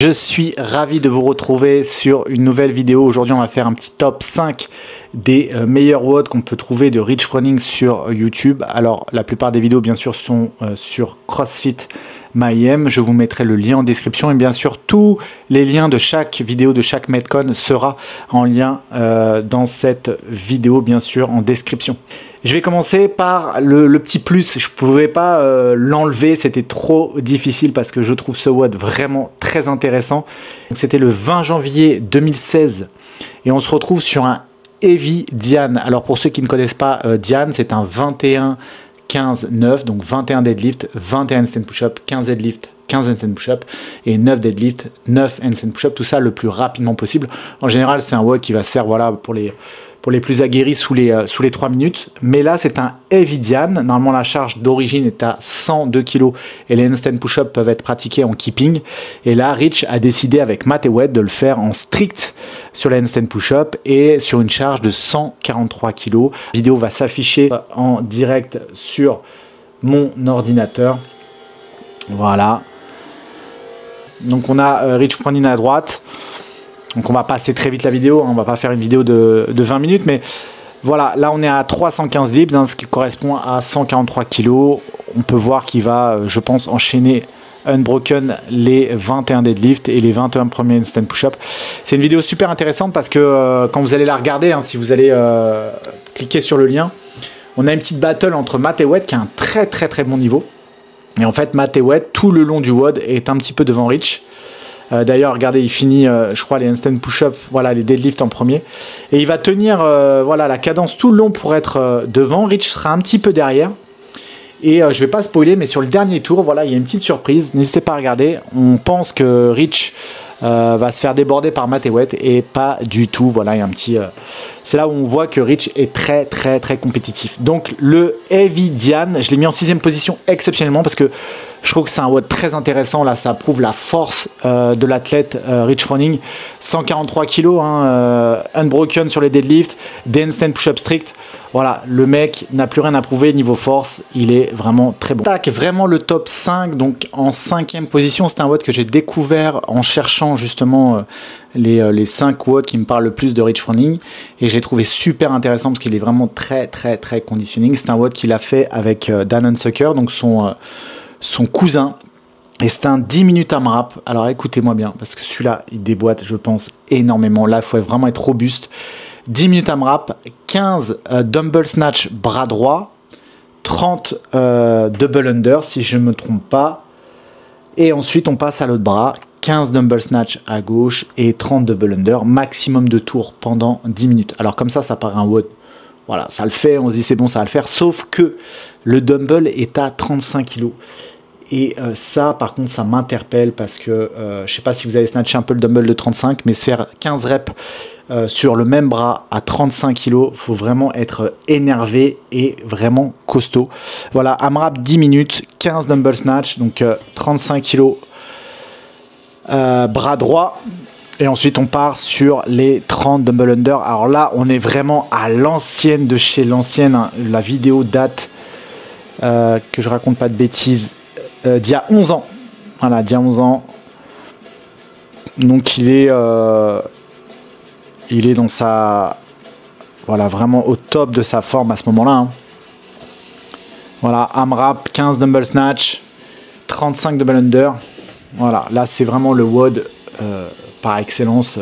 Je suis ravi de vous retrouver sur une nouvelle vidéo. Aujourd'hui, on va faire un petit top 5 des meilleurs WOD qu'on peut trouver de Rich Froning sur YouTube. Alors, la plupart des vidéos, bien sûr, sont sur CrossFit MyM. Je vous mettrai le lien en description et bien sûr, tous les liens de chaque vidéo, de chaque Metcon sera en lien dans cette vidéo, bien sûr, en description. Je vais commencer par le petit plus. Je ne pouvais pas l'enlever, c'était trop difficile parce que je trouve ce WOD vraiment très intéressant. C'était le 20 janvier 2016 et on se retrouve sur un Heavy Diane. Alors pour ceux qui ne connaissent pas Diane, c'est un 21-15-9, donc 21 deadlift, 21 handstand push-up, 15 deadlift, 15 handstand push-up et 9 deadlift, 9 handstand push-up, tout ça le plus rapidement possible. En général, c'est un WOD qui va se faire voilà, pour les plus aguerris sous les 3 minutes. Mais là, c'est un Heavy Diane. Normalement, la charge d'origine est à 102 kg et les handstand push-up peuvent être pratiqués en keeping. Et là, Rich a décidé avec Matt et Wed de le faire en strict sur les handstand push-up et sur une charge de 143 kg. La vidéo va s'afficher en direct sur mon ordinateur. Voilà. Donc, on a Rich Froning à droite. Donc on va passer très vite la vidéo, on va pas faire une vidéo de 20 minutes, mais voilà, là on est à 315 dips, ce qui correspond à 143 kg. On peut voir qu'il va, je pense, enchaîner unbroken les 21 deadlift et les 21 premiers handstand push-up. C'est une vidéo super intéressante parce que quand vous allez la regarder, si vous allez cliquer sur le lien, on a une petite battle entre Matt et Wed qui a un très bon niveau. Et en fait, Matt et Wed, tout le long du WOD, est un petit peu devant Rich. D'ailleurs, regardez, il finit, je crois, les handstand push-up, voilà, les deadlifts en premier. Et il va tenir voilà, la cadence tout le long pour être devant. Rich sera un petit peu derrière. Et je ne vais pas spoiler, mais sur le dernier tour, voilà, il y a une petite surprise. N'hésitez pas à regarder. On pense que Rich va se faire déborder par Matt et Wed et pas du tout. Voilà, il y a un petit... C'est là où on voit que Rich est très compétitif. Donc, le Heavy Diane, je l'ai mis en 6e position exceptionnellement parce que je trouve que c'est un WOD très intéressant. Là, ça prouve la force de l'athlète Rich Froning. 143 kg, unbroken sur les deadlifts, des handstand push-up strict. Voilà, le mec n'a plus rien à prouver niveau force. Il est vraiment très bon. Tac, vraiment le top 5. Donc, en 5e position, c'est un WOD que j'ai découvert en cherchant justement les 5 WOD qui me parlent le plus de Rich Froning. Et je l'ai trouvé super intéressant parce qu'il est vraiment très conditioning. C'est un WOD qu'il a fait avec Dan Unsucker, donc son cousin, et c'est un 10 minutes AMRAP. Alors écoutez-moi bien, parce que celui-là, il déboîte, je pense, énormément. Là, il faut vraiment être robuste. 10 minutes AMRAP, 15 dumbbell snatch bras droit, 30 double under, si je ne me trompe pas. Et ensuite, on passe à l'autre bras, 15 dumbbell snatch à gauche et 30 double under, maximum de tours pendant 10 minutes. Alors comme ça paraît un WOD. Voilà, ça le fait, on se dit c'est bon, ça va le faire. Sauf que le dumbbell est à 35 kg. Et ça, par contre, ça m'interpelle parce que je ne sais pas si vous avez snatché un peu le dumbbell de 35, mais se faire 15 reps sur le même bras à 35 kg, il faut vraiment être énervé et vraiment costaud. Voilà, AMRAP 10 minutes, 15 dumbbell snatch, donc 35 kg bras droit. Et ensuite, on part sur les 30 dumbbell under. Alors là, on est vraiment à l'ancienne de chez l'ancienne. Hein. La vidéo date, que je raconte pas de bêtises, d'il y a 11 ans. Voilà, d'il y a 11 ans. Donc, il est dans sa... Voilà, vraiment au top de sa forme à ce moment-là. Hein. Voilà, AMRAP, 15 dumbbell snatch, 35 double under. Voilà, là, c'est vraiment le WOD... par excellence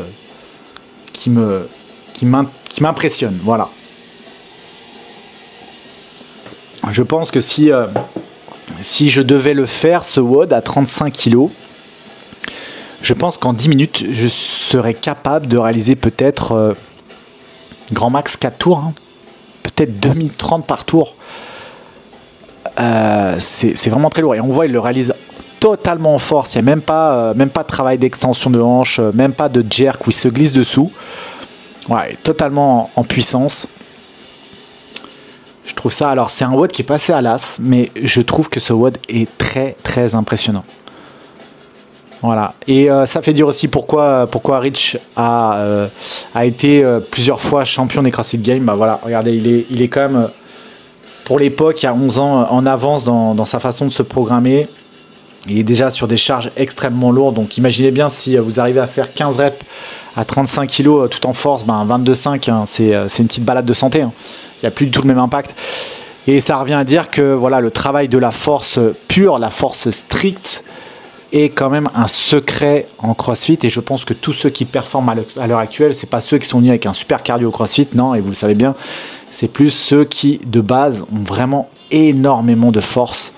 qui m'impressionne. Voilà. Je pense que si je devais le faire, ce WOD à 35 kg, je pense qu'en 10 minutes, je serais capable de réaliser peut-être grand max 4 tours, hein. Peut-être 2030 par tour. C'est vraiment très lourd. Et on voit, il le réalise totalement en force, il n'y a même pas de travail d'extension de hanche, même pas de jerk où il se glisse dessous. Ouais, totalement en puissance. Je trouve ça, alors c'est un WOD qui est passé à l'as, mais je trouve que ce WOD est très impressionnant. Voilà, et ça fait dire aussi pourquoi Rich a été plusieurs fois champion des CrossFit Games. Bah voilà, regardez, il est quand même, pour l'époque, il y a 11 ans, en avance dans sa façon de se programmer. Il est déjà sur des charges extrêmement lourdes. Donc imaginez bien si vous arrivez à faire 15 reps à 35 kg tout en force, 22,5, hein, c'est une petite balade de santé. Hein. Il n'y a plus du tout le même impact. Et ça revient à dire que voilà, le travail de la force pure, la force stricte, est quand même un secret en CrossFit. Et je pense que tous ceux qui performent à l'heure actuelle, c'est pas ceux qui sont venus avec un super cardio au CrossFit, non, et vous le savez bien, c'est plus ceux qui, de base, ont vraiment énormément de force.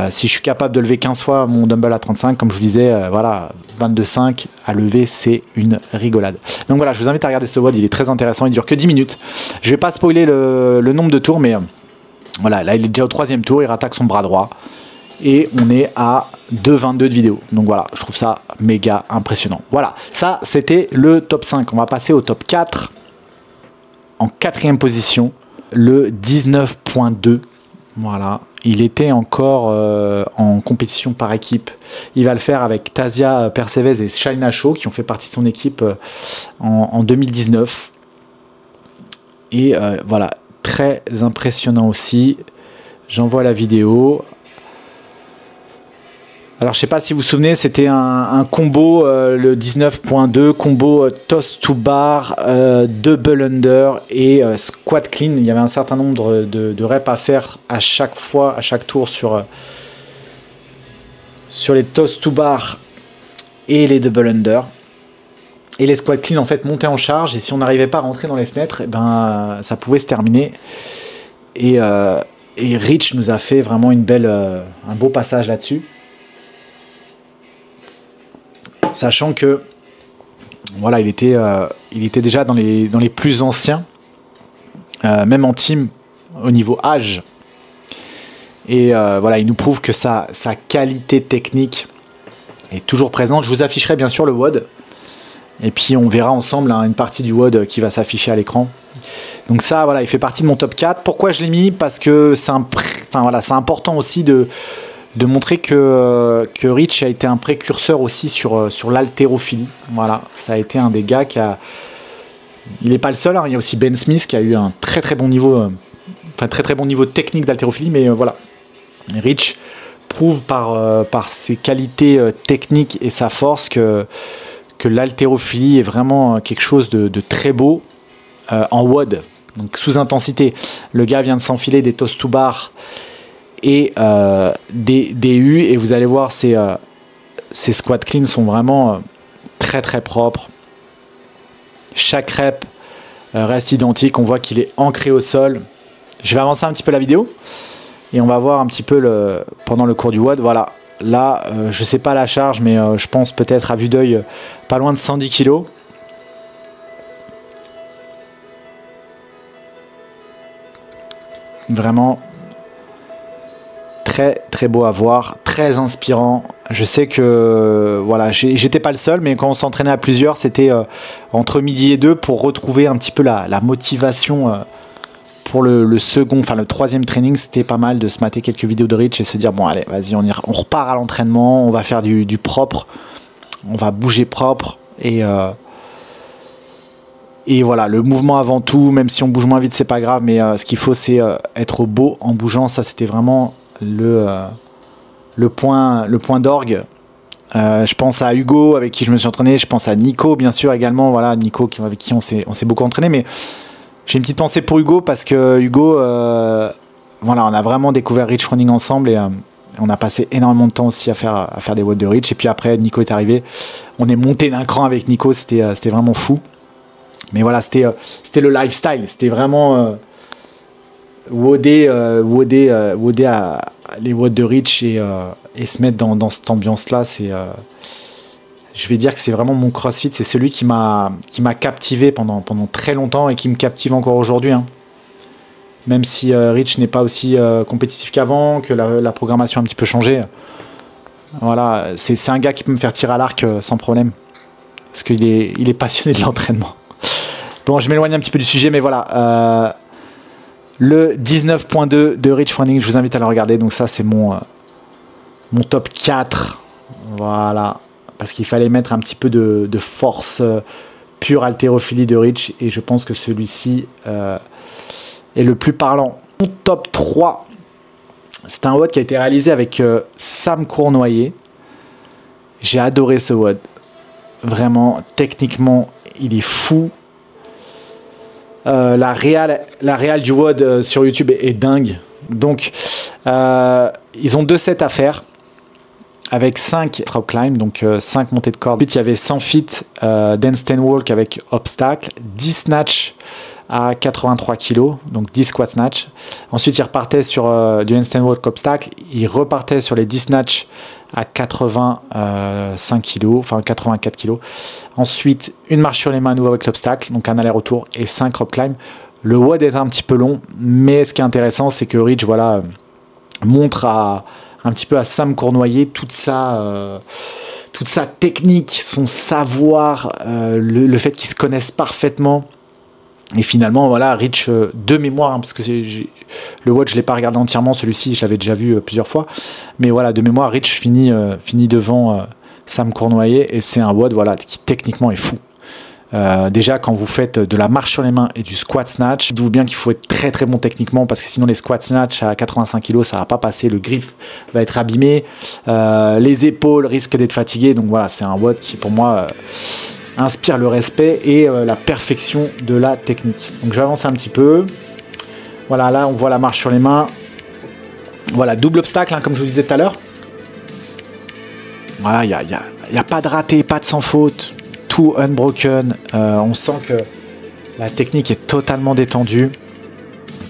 Si je suis capable de lever 15 fois mon dumbbell à 35, comme je vous disais, voilà, 22,5 à lever, c'est une rigolade. Donc voilà, je vous invite à regarder ce WOD, il est très intéressant, il dure que 10 minutes. Je vais pas spoiler le nombre de tours, mais voilà, là il est déjà au 3e tour, il rattaque son bras droit. Et on est à 2,22 de vidéo. Donc voilà, je trouve ça méga impressionnant. Voilà, ça c'était le top 5. On va passer au top 4. En 4e position, le 19.2. Voilà, il était encore en compétition par équipe. Il va le faire avec Tasia Percevez et Shaina Shaw qui ont fait partie de son équipe en 2019. Et voilà, très impressionnant aussi. J'envoie la vidéo. Alors, je ne sais pas si vous vous souvenez, c'était un combo, le 19.2, combo toss to bar, double under et squat clean. Il y avait un certain nombre de reps à faire à chaque fois, à chaque tour sur les toss to bar et les double under. Et les squat clean, en fait, montaient en charge. Et si on n'arrivait pas à rentrer dans les fenêtres, ça pouvait se terminer. Et Rich nous a fait vraiment un beau passage là-dessus. Sachant que voilà, il était déjà dans les plus anciens, même en team au niveau âge. Et voilà, il nous prouve que sa qualité technique est toujours présente. Je vous afficherai bien sûr le WOD. Et puis on verra ensemble une partie du WOD qui va s'afficher à l'écran. Donc ça, voilà, il fait partie de mon top 4. Pourquoi je l'ai mis? Parce que c'est important aussi de montrer que Rich a été un précurseur aussi sur l'haltérophilie. Voilà, ça a été un des gars qui a... Il n'est pas le seul, hein. Il y a aussi Ben Smith qui a eu un très très bon niveau, très bon niveau technique d'haltérophilie, mais voilà. Rich prouve par ses qualités techniques et sa force que l'haltérophilie est vraiment quelque chose de très beau en WOD, donc sous intensité. Le gars vient de s'enfiler des toss to bar et des U, et vous allez voir ces squat clean sont vraiment très très propres. Chaque rep reste identique, on voit qu'il est ancré au sol. Je vais avancer un petit peu la vidéo et on va voir un petit peu pendant le cours du WOD. Voilà, là je sais pas la charge, mais je pense peut-être à vue d'œil pas loin de 110 kg. Vraiment très très beau à voir, très inspirant. Je sais que voilà, j'étais pas le seul, mais quand on s'entraînait à plusieurs, c'était entre midi et 2 pour retrouver un petit peu la motivation pour le troisième training. C'était pas mal de se mater quelques vidéos de Rich et se dire bon allez, vas-y, on repart à l'entraînement, on va faire du propre, on va bouger propre et voilà, le mouvement avant tout, même si on bouge moins vite, c'est pas grave, mais ce qu'il faut, c'est être beau en bougeant. Ça, c'était vraiment le point d'orgue. Je pense à Hugo, avec qui je me suis entraîné. Je pense à Nico, bien sûr, également. Voilà, Nico, avec qui on s'est beaucoup entraîné. Mais j'ai une petite pensée pour Hugo, parce que Hugo, voilà, on a vraiment découvert Rich Froning ensemble, et on a passé énormément de temps aussi à faire des WOD de Rich. Et puis après, Nico est arrivé. On est monté d'un cran avec Nico. C'était vraiment fou. Mais voilà, c'était le lifestyle, c'était vraiment WODer les WOD de Rich et se mettre dans cette ambiance-là. Je vais dire que c'est vraiment mon CrossFit, c'est celui qui m'a captivé pendant très longtemps et qui me captive encore aujourd'hui. Hein. Même si Rich n'est pas aussi compétitif qu'avant, que la programmation a un petit peu changé. Voilà, c'est un gars qui peut me faire tirer à l'arc sans problème. Parce qu'il est passionné de l'entraînement. Bon, je m'éloigne un petit peu du sujet, mais voilà. Le 19.2 de Rich Froning, je vous invite à le regarder. Donc ça, c'est mon top 4. Voilà. Parce qu'il fallait mettre un petit peu de force pure haltérophilie de Rich. Et je pense que celui-ci est le plus parlant. Mon top 3. C'est un WOD qui a été réalisé avec Sam Cournoyer. J'ai adoré ce WOD. Vraiment, techniquement, il est fou. La réal du WOD sur YouTube est dingue. Donc, ils ont 2 sets à faire. Avec 5 drop climb, donc 5 montées de corde. Ensuite, il y avait 100 feet handstand walk avec obstacle, 10 snatch à 83 kg, donc 10 squat snatch. Ensuite, il repartait sur du handstand walk obstacle, il repartait sur les 10 snatch à 85 kg, enfin 84 kg. Ensuite, une marche sur les mains à nouveau avec l'obstacle, donc un aller-retour et 5 rope climb. Le WOD est un petit peu long, mais ce qui est intéressant, c'est que Rich, voilà, montre un petit peu à Sam Cournoyer toute sa technique, son savoir, le fait qu'ils se connaissent parfaitement. Et finalement, voilà, Rich, de mémoire, hein, parce que le WOD, je ne l'ai pas regardé entièrement, celui-ci, je l'avais déjà vu plusieurs fois. Mais voilà, de mémoire, Rich finit devant Sam Cournoyer, et c'est un WOD, voilà, qui techniquement est fou. Déjà, quand vous faites de la marche sur les mains et du squat snatch, dites-vous bien qu'il faut être très très bon techniquement, parce que sinon les squat snatch à 85 kg, ça va pas passer, le grip va être abîmé, les épaules risquent d'être fatiguées. Donc voilà, c'est un WOD qui pour moi inspire le respect et la perfection de la technique. Donc je vais avancer un petit peu. Voilà, là on voit la marche sur les mains. Voilà, double obstacle, hein, comme je vous disais tout à l'heure. Voilà, il y a pas de raté, pas de sans faute. Tout unbroken, on sent que la technique est totalement détendue,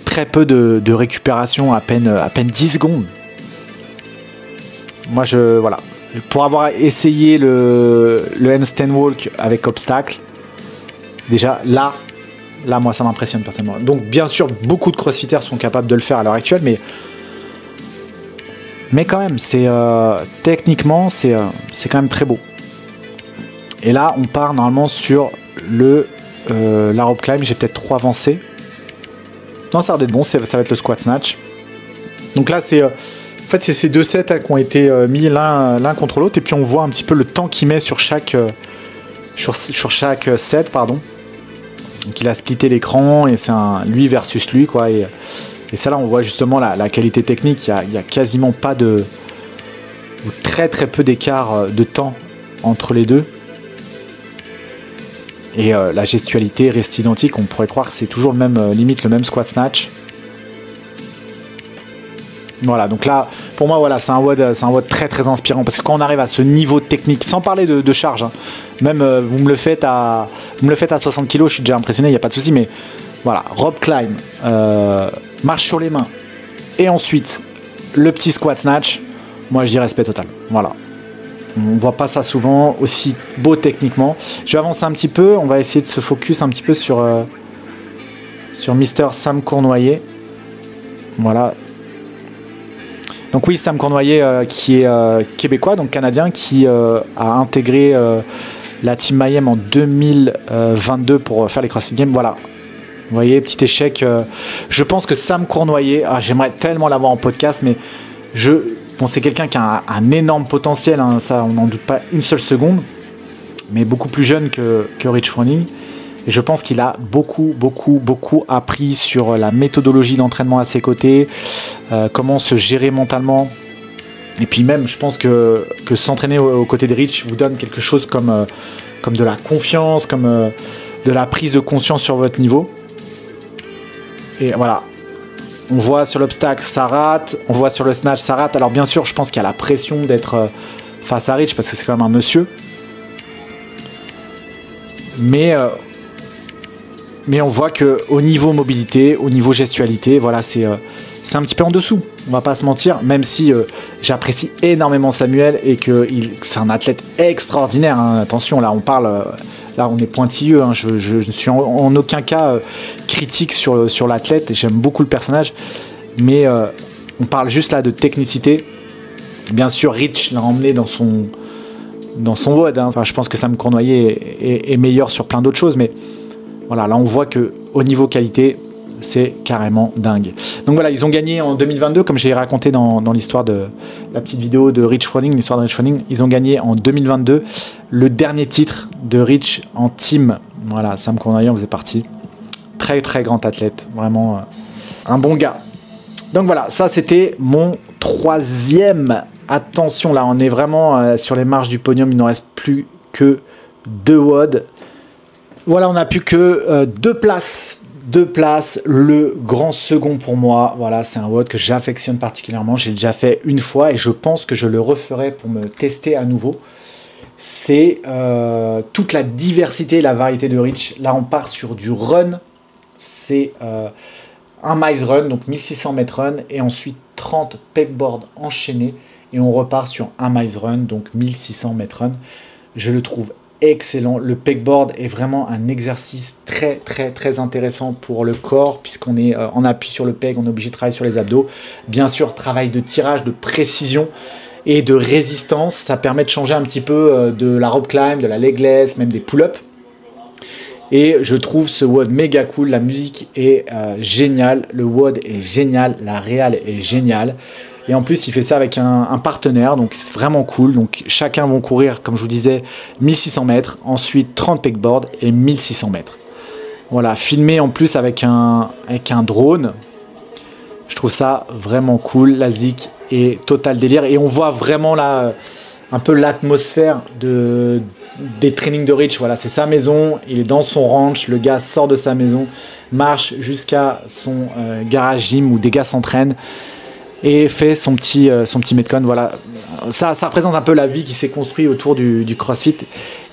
très peu de récupération, à peine 10 secondes. Moi, voilà, pour avoir essayé le handstand walk avec obstacle, déjà là moi ça m'impressionne personnellement. Donc bien sûr, beaucoup de crossfitters sont capables de le faire à l'heure actuelle, mais quand même, techniquement, c'est quand même très beau. Et là, on part normalement sur la rope climb. J'ai peut-être trop avancé. Non, ça va être bon. Ça va être le squat snatch. Donc là, en fait, c'est ces 2 sets, hein, qui ont été mis l'un contre l'autre. Et puis, on voit un petit peu le temps qu'il met sur chaque set. Pardon. Donc, il a splitté l'écran. Et c'est lui versus lui, quoi. Et ça, là, on voit justement la qualité technique. Il y a quasiment pas ou très, très peu d'écart de temps entre les deux. Et la gestualité reste identique, on pourrait croire que c'est toujours limite le même squat snatch. Voilà, donc là, pour moi, voilà, c'est un WOD très très inspirant, parce que quand on arrive à ce niveau technique, sans parler de charge, hein, même vous me le faites à 60 kg, je suis déjà impressionné, il n'y a pas de souci, mais voilà, rope climb, marche sur les mains, et ensuite le petit squat snatch, moi je dis respect total. Voilà. On voit pas ça souvent, aussi beau techniquement. Je vais avancer un petit peu, on va essayer de se focus un petit peu sur Mr. Sam Cournoyer. Voilà. Donc oui, Sam Cournoyer qui est québécois, donc canadien, qui a intégré la Team Mayhem en 2022 pour faire les CrossFit Games. Voilà. Vous voyez, petit échec. Je pense que Sam Cournoyer, j'aimerais tellement l'avoir en podcast, mais bon, c'est quelqu'un qui a un énorme potentiel, hein, ça on n'en doute pas une seule seconde, mais beaucoup plus jeune que Rich Froning. Et je pense qu'il a beaucoup appris sur la méthodologie d'entraînement à ses côtés, comment se gérer mentalement. Et puis même, je pense que s'entraîner aux côtés de Rich vous donne quelque chose comme de la confiance, comme de la prise de conscience sur votre niveau. Et voilà. On voit sur l'obstacle, ça rate. On voit sur le snatch, ça rate. Alors bien sûr, je pense qu'il y a la pression d'être face à Rich, parce que c'est quand même un monsieur. Mais on voit qu'au niveau mobilité, au niveau gestualité, voilà, c'est un petit peu en dessous. On va pas se mentir, même si j'apprécie énormément Samuel et que c'est un athlète extraordinaire. Hein. Attention, là on parle... Là, on est pointilleux, hein. Je ne suis en aucun cas critique sur l'athlète. J'aime beaucoup le personnage. Mais on parle juste là de technicité. Bien sûr, Rich l'a emmené dans son WOD. Hein. Enfin, je pense que Sam Cournoyer est meilleur sur plein d'autres choses. Mais voilà, là, on voit qu'au niveau qualité, c'est carrément dingue. Donc voilà, ils ont gagné en 2022, comme j'ai raconté dans l'histoire de la petite vidéo de Rich Froning, l'histoire de Rich Froning. Ils ont gagné en 2022 le dernier titre de Rich en team. Voilà, Sam Cournoyer en faisait partie. Très très grand athlète, vraiment un bon gars. Donc voilà, ça c'était mon troisième. Attention, là on est vraiment sur les marges du podium, il ne reste plus que 2 WOD. Voilà, on n'a plus que 2 places. 2 places, le grand second pour moi. Voilà, c'est un WOD que j'affectionne particulièrement. J'ai déjà fait une fois et je pense que je le referai pour me tester à nouveau. C'est toute la diversité et la variété de reach. Là, on part sur du run. C'est un miles run, donc 1600 mètres run, et ensuite 30 pegboard enchaînés. Et on repart sur un miles run, donc 1600 mètres run. Je le trouve excellent. Le pegboard est vraiment un exercice très intéressant pour le corps, puisqu'on est en appui sur le peg, on est obligé de travailler sur les abdos. Bien sûr, travail de tirage, de précision et de résistance. Ça permet de changer un petit peu de la rope climb, de la legless, même des pull-ups. Et je trouve ce WOD méga cool. La musique est géniale, le WOD est génial, la réal est géniale. Et en plus, il fait ça avec un partenaire, donc c'est vraiment cool. Donc chacun vont courir, comme je vous disais, 1600 mètres, ensuite 30 pegboard et 1600 mètres. Voilà, filmé en plus avec un drone. Je trouve ça vraiment cool. La zik est total délire. Et on voit vraiment là un peu l'atmosphère des trainings de Rich. Voilà, c'est sa maison, il est dans son ranch, le gars sort de sa maison, marche jusqu'à son garage gym où des gars s'entraînent et fait son petit metcon. Voilà, ça représente un peu la vie qui s'est construite autour du CrossFit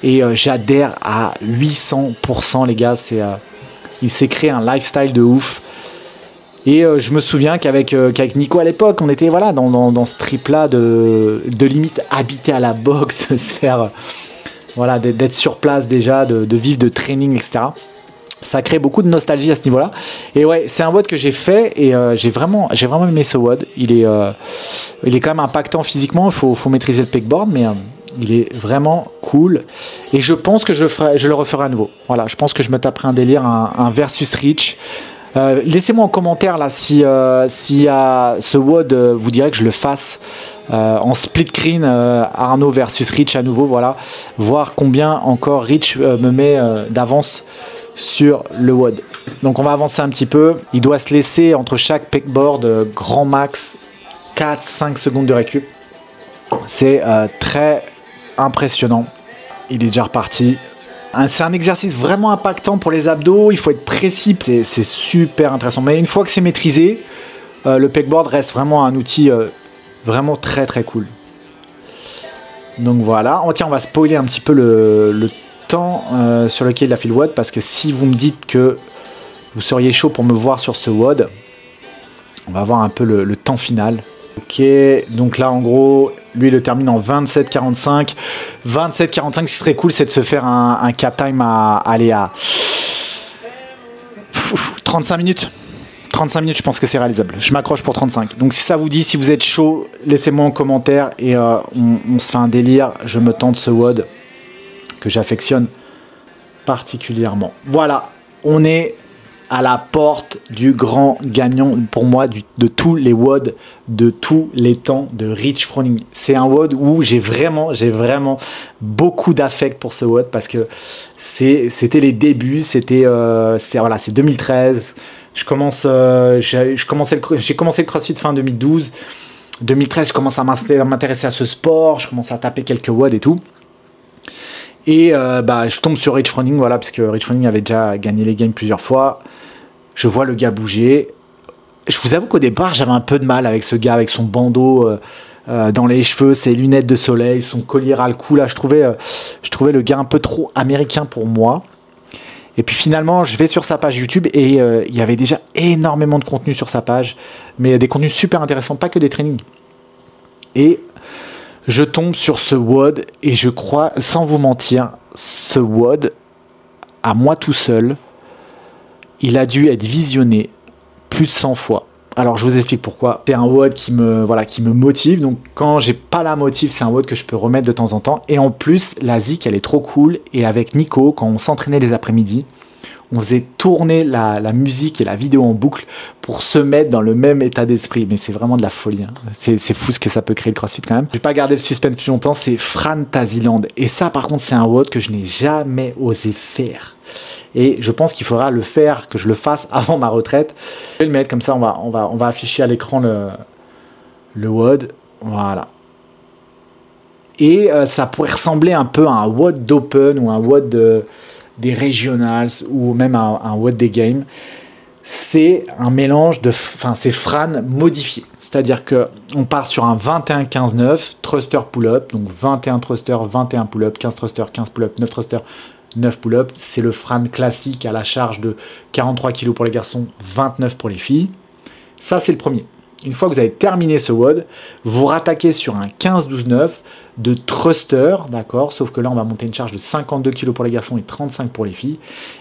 et j'adhère à 800% les gars. Il s'est créé un lifestyle de ouf. Et je me souviens qu'avec Nico à l'époque, on était voilà, dans ce trip-là de limite habiter à la boxe, de se faire, voilà, d'être sur place déjà, de vivre de training, etc. Ça crée beaucoup de nostalgie à ce niveau-là. Et ouais, c'est un WOD que j'ai fait et j'ai vraiment aimé ce WOD. Il est quand même impactant physiquement, il faut maîtriser le pegboard, mais il est vraiment cool. Et je pense que je le referai à nouveau. Voilà, je pense que je me taperai un délire, un versus reach. Laissez-moi en commentaire là si ce WOD vous dirait que je le fasse en split screen Arnaud versus Rich à nouveau, voilà, voir combien encore Rich me met d'avance sur le WOD. Donc on va avancer un petit peu. Il doit se laisser entre chaque pegboard grand max 4-5 secondes de récup. C'est très impressionnant. Il est déjà reparti. C'est un exercice vraiment impactant pour les abdos, il faut être précis, c'est super intéressant. Mais une fois que c'est maîtrisé, le pegboard reste vraiment un outil vraiment très cool. Donc voilà, tiens, on va spoiler un petit peu le temps sur lequel il a fait le WOD, parce que si vous me dites que vous seriez chaud pour me voir sur ce WOD, on va voir un peu le temps final. Ok, donc là en gros, lui il le termine en 27,45. 27,45, ce qui serait cool, c'est de se faire un cap time à aller à 35 minutes. 35 minutes, je pense que c'est réalisable. Je m'accroche pour 35. Donc si ça vous dit, si vous êtes chaud, laissez-moi en commentaire et on se fait un délire. Je me tente ce WOD que j'affectionne particulièrement. Voilà, on est à la porte du grand gagnant pour moi de tous les WOD de tous les temps de Rich Froning. C'est un WOD où j'ai vraiment beaucoup d'affect pour ce WOD parce que c'était les débuts, voilà, c'est 2013. J'ai commencé le CrossFit fin 2012. 2013, je commence à m'intéresser à ce sport, je commence à taper quelques WOD et tout. Et je tombe sur Rich Froning, voilà, parce que Rich Froning avait déjà gagné les games plusieurs fois. Je vois le gars bouger. Je vous avoue qu'au départ, j'avais un peu de mal avec ce gars, avec son bandeau dans les cheveux, ses lunettes de soleil, son collier à le cou. Là, je trouvais le gars un peu trop américain pour moi. Et puis finalement, je vais sur sa page YouTube et il y avait déjà énormément de contenu sur sa page, mais des contenus super intéressants, pas que des trainings. Et je tombe sur ce WOD et je crois, sans vous mentir, ce WOD, à moi tout seul, il a dû être visionné plus de 100 fois. Alors je vous explique pourquoi. C'est un WOD qui me motive. Donc quand j'ai pas la motive, c'est un WOD que je peux remettre de temps en temps. Et en plus, la zik, elle est trop cool. Et avec Nico, quand on s'entraînait les après-midi, on faisait tourner la musique et la vidéo en boucle pour se mettre dans le même état d'esprit. Mais c'est vraiment de la folie, hein. C'est fou ce que ça peut créer le CrossFit quand même. Je vais pas garder le suspense plus longtemps, c'est Fran Taziland. Et ça par contre c'est un WOD que je n'ai jamais osé faire. Et je pense qu'il faudra le faire, que je le fasse avant ma retraite. Je vais le mettre comme ça, on va afficher à l'écran le WOD. Voilà. Et ça pourrait ressembler un peu à un WOD d'Open ou un WOD des Regionals ou même un WOD des Games. C'est un mélange de... Enfin, c'est Fran modifié. C'est-à-dire qu'on part sur un 21-15-9, thruster pull-up. Donc 21 thruster, 21 pull-up, 15 thruster, 15 pull-up, 9 thruster, 9 pull-up. C'est le Fran classique à la charge de 43 kg pour les garçons, 29 pour les filles. Ça, c'est le premier. Une fois que vous avez terminé ce WOD, vous rattaquez sur un 15-12-9 de thruster, d'accord? Sauf que là, on va monter une charge de 52 kg pour les garçons et 35 pour les filles.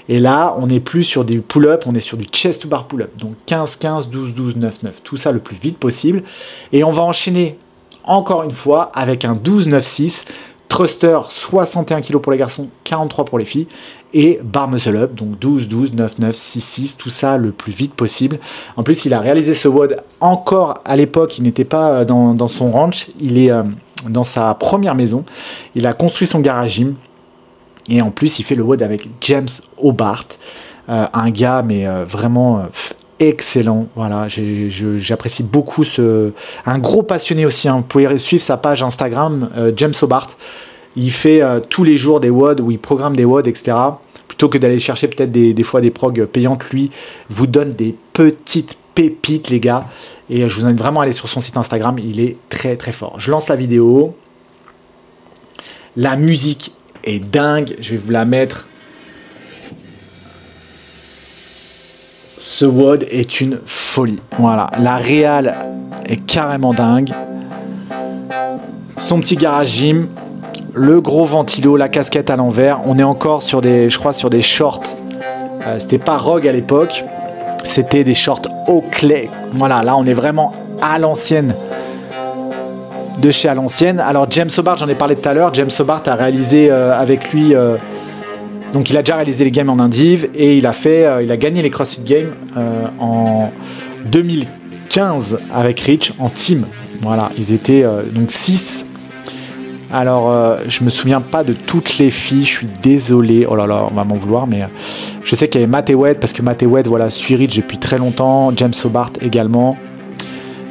Et là, on n'est plus sur des pull-up, on est sur du chest to bar pull-up. Donc 15-15, 12-12, 9-9. Tout ça le plus vite possible. Et on va enchaîner encore une fois avec un 12-9-6. Thruster, 61 kg pour les garçons, 43 pour les filles. Et bar muscle up, donc 12, 12, 9, 9, 6, 6, tout ça le plus vite possible. En plus, il a réalisé ce WOD encore à l'époque, il n'était pas dans son ranch, il est dans sa première maison. Il a construit son garage gym. Et en plus, il fait le WOD avec James Hobart, un gars, mais vraiment... excellent, voilà, j'apprécie beaucoup un gros passionné aussi, hein. Vous pouvez suivre sa page Instagram, James Hobart. Il fait tous les jours des WOD où il programme des WOD, etc. Plutôt que d'aller chercher peut-être des fois des progs payantes, lui vous donne des petites pépites, les gars. Et je vous invite vraiment à aller sur son site Instagram, il est très très fort. Je lance la vidéo. La musique est dingue, je vais vous la mettre. Ce WOD est une folie. Voilà, la réal est carrément dingue. Son petit garage gym, le gros ventilo, la casquette à l'envers. On est encore sur des, je crois, sur des shorts. C'était pas Rogue à l'époque, c'était des shorts Oakley. Voilà, là on est vraiment à l'ancienne. De chez à l'ancienne. Alors James Hobart, j'en ai parlé tout à l'heure. James Hobart a réalisé avec lui. Donc il a déjà réalisé les games en Indive et il a gagné les CrossFit Games en 2015 avec Rich en team. Voilà, ils étaient donc 6. Alors je me souviens pas de toutes les filles, je suis désolé. Oh là là, on va m'en vouloir, mais je sais qu'il y avait Matt Ewett parce que Matt Ewett, voilà, suit Rich depuis très longtemps. James Hobart également.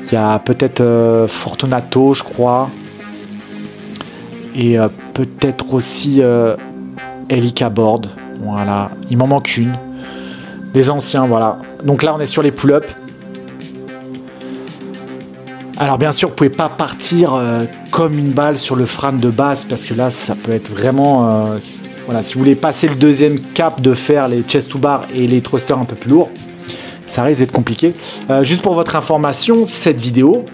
Il y a peut-être Fortunato, je crois. Et peut-être aussi Elika Board. Voilà, il m'en manque une. Des anciens, voilà. Donc là, on est sur les pull-ups. Alors bien sûr, vous pouvez pas partir comme une balle sur le Fran de base parce que là, ça peut être vraiment... voilà, si vous voulez passer le deuxième cap de faire les chest to bar et les thrusters un peu plus lourds, ça risque d'être compliqué. Juste pour votre information, cette vidéo,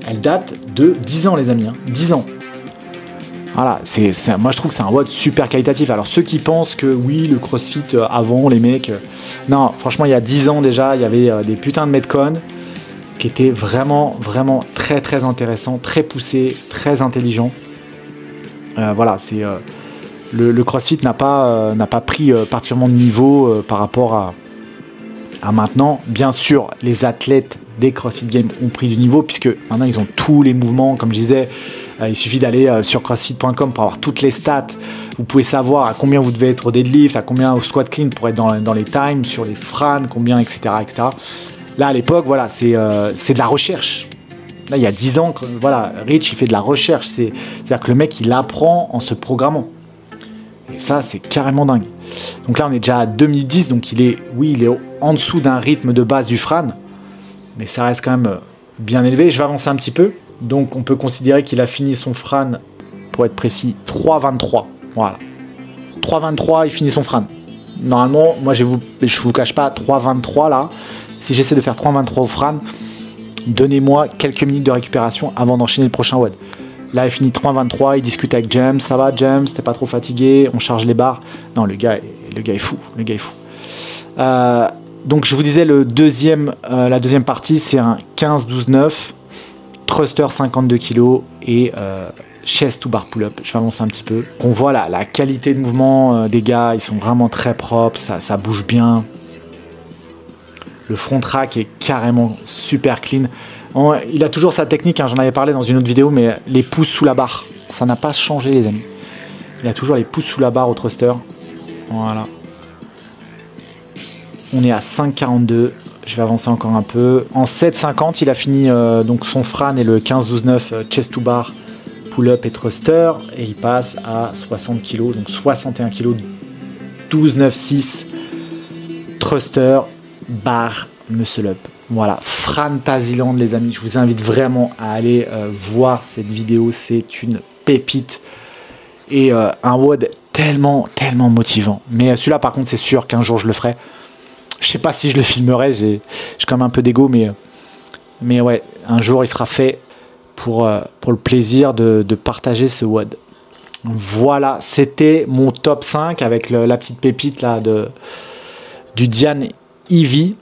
elle date de 10 ans, les amis. Hein, 10 ans. Voilà, moi je trouve que c'est un WOD super qualitatif. Alors ceux qui pensent que oui, le CrossFit avant, les mecs... non, franchement, il y a 10 ans déjà, il y avait des putains de Metcon qui étaient vraiment, vraiment très, très intéressants, très poussés, très intelligents. Voilà, c'est... le CrossFit n'a pas pris particulièrement de niveau par rapport à maintenant. Bien sûr, les athlètes des CrossFit Games ont pris du niveau puisque maintenant ils ont tous les mouvements, comme je disais. Il suffit d'aller sur crossfit.com pour avoir toutes les stats. Vous pouvez savoir à combien vous devez être au deadlift, à combien au squat clean pour être dans les times, sur les Fran, combien, etc. etc. Là, à l'époque, voilà, c'est de la recherche. Là, il y a 10 ans, voilà, Rich, il fait de la recherche. C'est-à-dire que le mec, il apprend en se programmant. Et ça, c'est carrément dingue. Donc là, on est déjà à 2010, donc il est en dessous d'un rythme de base du Fran. Mais ça reste quand même bien élevé. Je vais avancer un petit peu. Donc on peut considérer qu'il a fini son Fran, pour être précis, 3,23. Voilà. 3,23, il finit son Fran. Normalement, moi je vous cache pas, 3,23 là. Si j'essaie de faire 3,23 au Fran, donnez-moi quelques minutes de récupération avant d'enchaîner le prochain WOD. Là, il finit 3,23, il discute avec James. Ça va, James? T'es pas trop fatigué? On charge les barres. Non, le gars est fou. Le gars est fou. Donc je vous disais, la deuxième partie, c'est un 15-12-9. Thruster 52 kg et chest to bar pull-up. Je vais avancer un petit peu. On voit la qualité de mouvement des gars, ils sont vraiment très propres, ça bouge bien. Le front rack est carrément super clean. Il a toujours sa technique, hein, j'en avais parlé dans une autre vidéo, mais les pouces sous la barre, ça n'a pas changé les amis. Il a toujours les pouces sous la barre au thruster. Voilà. On est à 5,42. Je vais avancer encore un peu. En 7,50, il a fini donc son Fran et le 15-12-9 chest to bar, pull-up et thruster. Et il passe à 60 kg, donc 61 kg, 12,9-6 thruster, bar, muscle up. Voilà, Fantasyland les amis. Je vous invite vraiment à aller voir cette vidéo. C'est une pépite. Et un WOD tellement motivant. Mais celui-là par contre c'est sûr qu'un jour je le ferai. Je sais pas si je le filmerai, j'ai quand même un peu d'ego, mais ouais, un jour il sera fait pour le plaisir de partager ce WOD. Voilà, c'était mon top 5 avec la petite pépite là du Diane Eevee.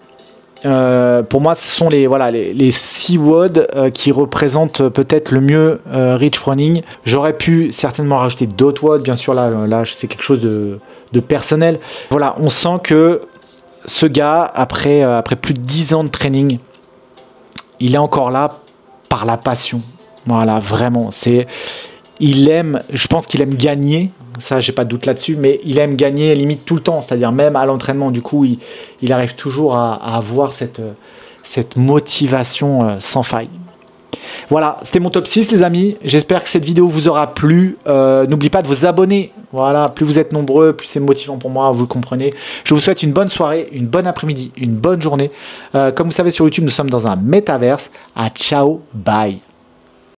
Pour moi, ce sont les 6 WOD qui représentent peut-être le mieux Rich Froning. J'aurais pu certainement rajouter d'autres WOD, bien sûr, là c'est quelque chose de personnel. Voilà, on sent que ce gars, après plus de 10 ans de training, il est encore là par la passion. Voilà, vraiment. Je pense qu'il aime gagner. Ça, j'ai pas de doute là-dessus, mais il aime gagner limite tout le temps. C'est-à-dire même à l'entraînement, du coup, il arrive toujours à avoir cette motivation sans faille. Voilà, c'était mon top 6 les amis. J'espère que cette vidéo vous aura plu. N'oubliez pas de vous abonner. Voilà, plus vous êtes nombreux, plus c'est motivant pour moi, vous le comprenez. Je vous souhaite une bonne soirée, une bonne après-midi, une bonne journée. Comme vous savez sur YouTube, nous sommes dans un métaverse. À ciao, bye.